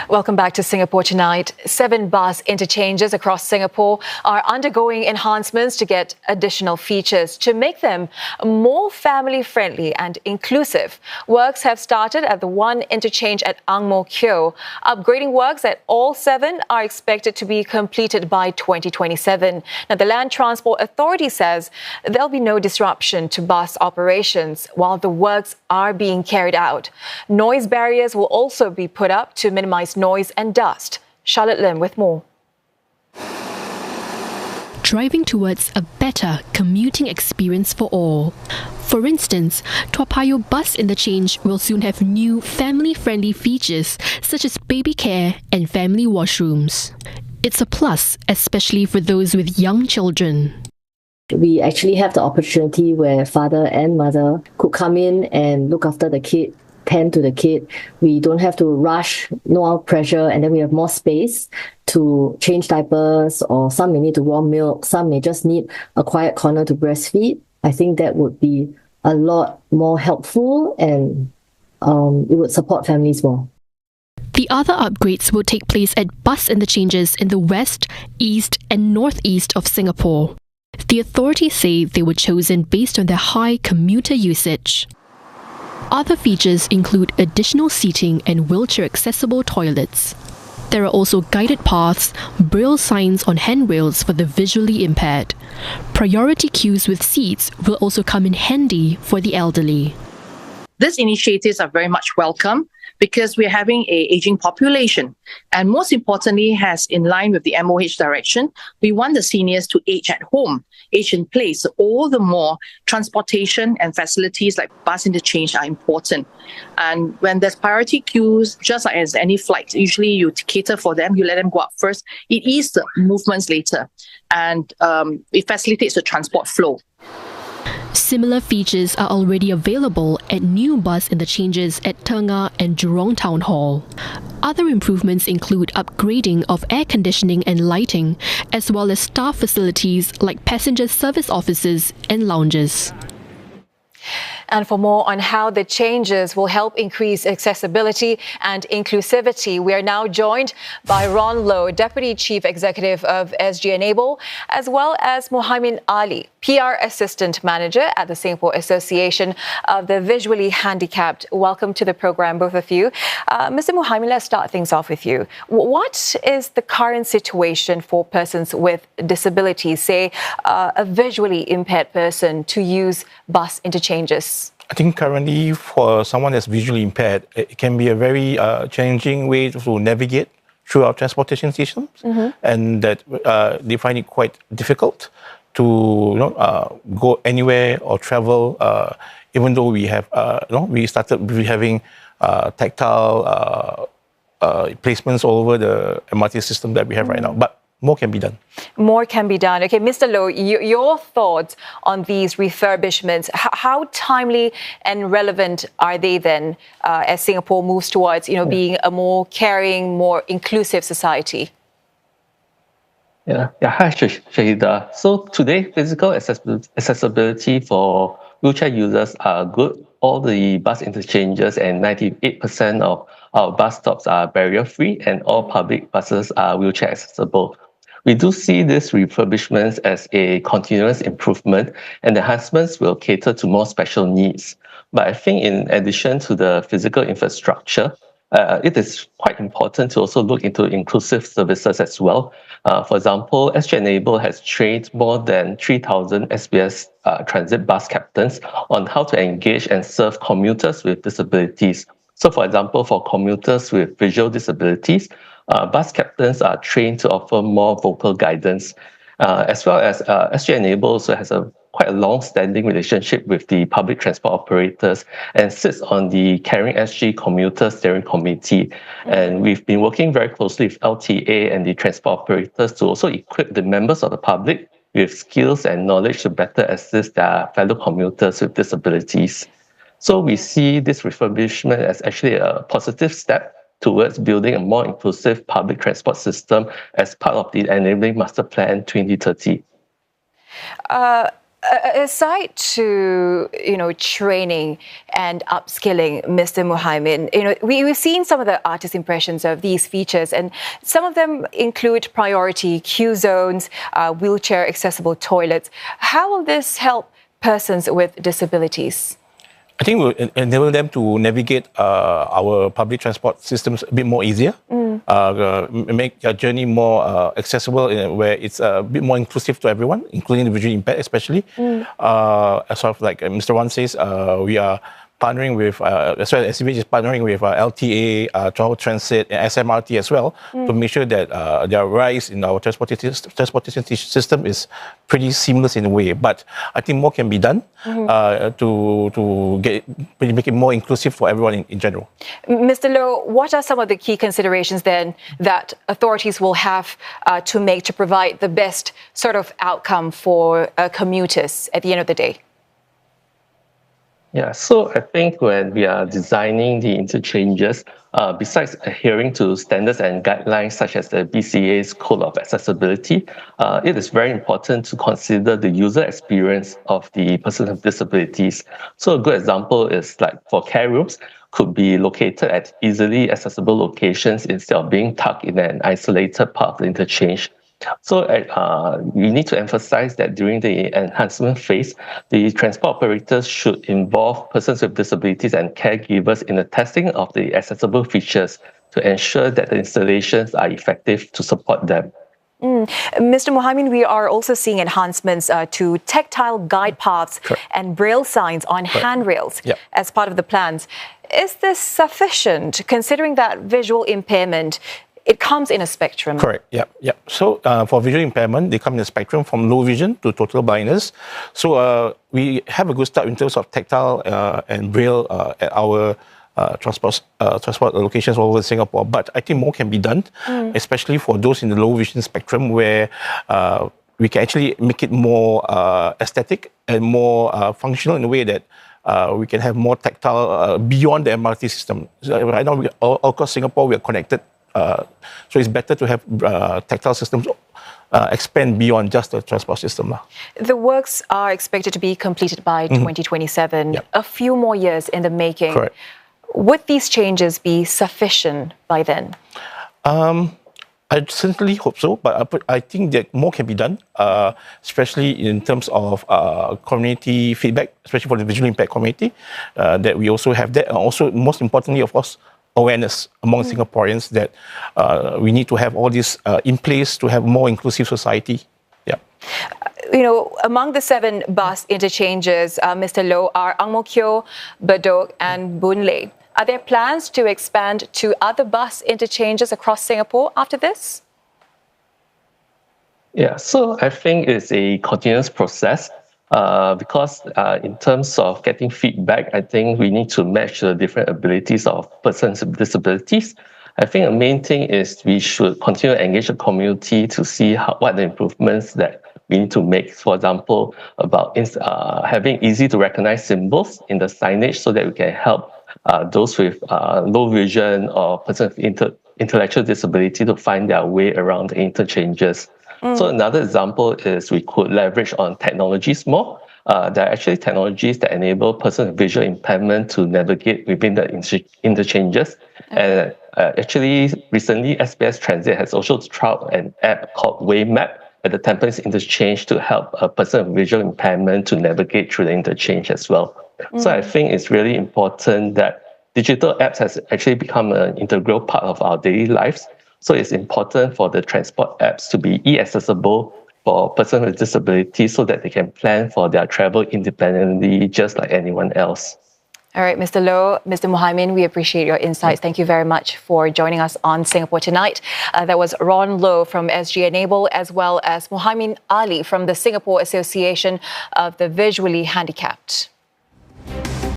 Welcome back to Singapore Tonight. 7 bus interchanges across Singapore are undergoing enhancements to get additional features to make them more family-friendly and inclusive. Works have started at the one interchange at Ang Mo Kio. Upgrading works at all 7 are expected to be completed by 2027. Now, the Land Transport Authority says there'll be no disruption to bus operations while the works are being carried out. Noise barriers will also be put up to minimize noise and dust. Charlotte Lim with more. Driving towards a better commuting experience for all. For instance, Toa Payoh bus interchange will soon have new family-friendly features such as baby care and family washrooms. It's a plus, especially for those with young children. We actually have the opportunity where father and mother could come in and look after the kid, tend to the kid. We don't have to rush, no pressure, and then we have more space to change diapers, or some may need to warm milk, some may just need a quiet corner to breastfeed. I think that would be a lot more helpful, and it would support families more. The other upgrades will take place at bus interchanges in the west, east and northeast of Singapore. The authorities say they were chosen based on their high commuter usage. Other features include additional seating and wheelchair-accessible toilets. There are also guided paths, braille signs on handrails for the visually impaired. Priority queues with seats will also come in handy for the elderly. These initiatives are very much welcome because we're having an aging population. And most importantly, as in line with the MOH direction, we want the seniors to age at home, age in place. So all the more transportation and facilities like bus interchange are important. And when there's priority queues, just like as any flight, usually you cater for them, you let them go up first. It eases the movements later, and it facilitates the transport flow. Similar features are already available at new bus interchanges at Tengah and Jurong Town Hall. Other improvements include upgrading of air conditioning and lighting, as well as staff facilities like passenger service offices and lounges. And for more on how the changes will help increase accessibility and inclusivity, we are now joined by Ron Low, Deputy Chief Executive of SG Enable, as well as Muhaimin Ali, PR Assistant Manager at the Singapore Association of the Visually Handicapped. Welcome to the program, both of you. Mr. Muhaimin, let's start things off with you. What is the current situation for persons with disabilities, say a visually impaired person, to use bus interchanges? I think currently for someone that's visually impaired, it can be a very challenging way to navigate through our transportation systems, and that they find it quite difficult to go anywhere or travel. Even though we have, we started having tactile placements all over the MRT system that we have right now, but more can be done. More can be done. Okay, Mr. Low, your thoughts on these refurbishments, how timely and relevant are they then as Singapore moves towards, being a more caring, more inclusive society? Hi, Shahida. So today, physical accessibility for wheelchair users are good. All the bus interchanges and 98% of our bus stops are barrier-free, and all public buses are wheelchair accessible. We do see these refurbishments as a continuous improvement, and the enhancements will cater to more special needs. But I think in addition to the physical infrastructure, it is quite important to also look into inclusive services as well. For example, SG Enable has trained more than 3,000 SBS transit bus captains on how to engage and serve commuters with disabilities. So for example, for commuters with visual disabilities, bus captains are trained to offer more vocal guidance, as well as SG Enable also has quite a long-standing relationship with the public transport operators and sits on the Caring SG Commuter Steering Committee. And we've been working very closely with LTA and the transport operators to also equip the members of the public with skills and knowledge to better assist their fellow commuters with disabilities. So we see this refurbishment as actually a positive step towards building a more inclusive public transport system as part of the Enabling Master Plan 2030. Aside to training and upskilling, Mr. Muhaimin, we've seen some of the artist impressions of these features, and some of them include priority queue zones, wheelchair accessible toilets. How will this help persons with disabilities? I think we'll enable them to navigate our public transport systems a bit more easier, make their journey more accessible, where it's a bit more inclusive to everyone, including the visually impaired especially. Sort of like Mr. Wan says, we are partnering with, as well as SCBH is partnering with LTA, Johor Transit, and SMRT as well, to make sure that their rise in our transportation system is pretty seamless in a way. But I think more can be done to make it more inclusive for everyone in general. Mr. Loh, what are some of the key considerations then that authorities will have to provide the best sort of outcome for commuters at the end of the day? Yeah, so I think when we are designing the interchanges, besides adhering to standards and guidelines such as the BCA's Code of Accessibility, it is very important to consider the user experience of the person with disabilities. So a good example is like for care rooms, could be located at easily accessible locations instead of being tucked in an isolated part of the interchange. So we need to emphasize that during the enhancement phase, the transport operators should involve persons with disabilities and caregivers in the testing of the accessible features to ensure that the installations are effective to support them. Mr. Muhaimin, we are also seeing enhancements to tactile guide paths and braille signs on handrails as part of the plans. Is this sufficient, considering that visual impairment, it comes in a spectrum? Correct. Yeah. So for visual impairment, they come in a spectrum from low vision to total blindness. So we have a good start in terms of tactile and braille at our transport locations all over Singapore. But I think more can be done, especially for those in the low vision spectrum, where we can actually make it more aesthetic and more functional in a way that we can have more tactile beyond the MRT system. So right now, all across Singapore, we are connected. So it's better to have tactile systems expand beyond just the transport system. The works are expected to be completed by 2027, a few more years in the making. Correct. Would these changes be sufficient by then? I certainly hope so, but I think that more can be done, especially in terms of community feedback, especially for the visually impaired community, that we also have that. And also, most importantly, of course, awareness among Singaporeans that we need to have all this in place to have more inclusive society. Yeah. Among the 7 bus interchanges, Mr. Loh, are Ang Mo Kio, Bedok and Boon Lay. Are there plans to expand to other bus interchanges across Singapore after this? Yeah, so I think it's a continuous process. Because in terms of getting feedback, I think we need to match the different abilities of persons with disabilities. I think the main thing is we should continue to engage the community to see what the improvements that we need to make. For example, about having easy to recognize symbols in the signage so that we can help those with low vision or persons with intellectual disability to find their way around the interchanges. So another example is we could leverage on technologies more. There are actually technologies that enable persons with visual impairment to navigate within the interchanges. And actually, recently, SBS Transit has also trialed an app called WayMap at the Tampines interchange to help a person with visual impairment to navigate through the interchange as well. So I think it's really important that digital apps has actually become an integral part of our daily lives. So it's important for the transport apps to be e-accessible for persons with disabilities so that they can plan for their travel independently, just like anyone else. All right, Mr. Loh, Mr. Muhaimin, we appreciate your insights. Thank you very much for joining us on Singapore Tonight. That was Ron Loh from SG Enable, as well as Muhaimin Ali from the Singapore Association of the Visually Handicapped.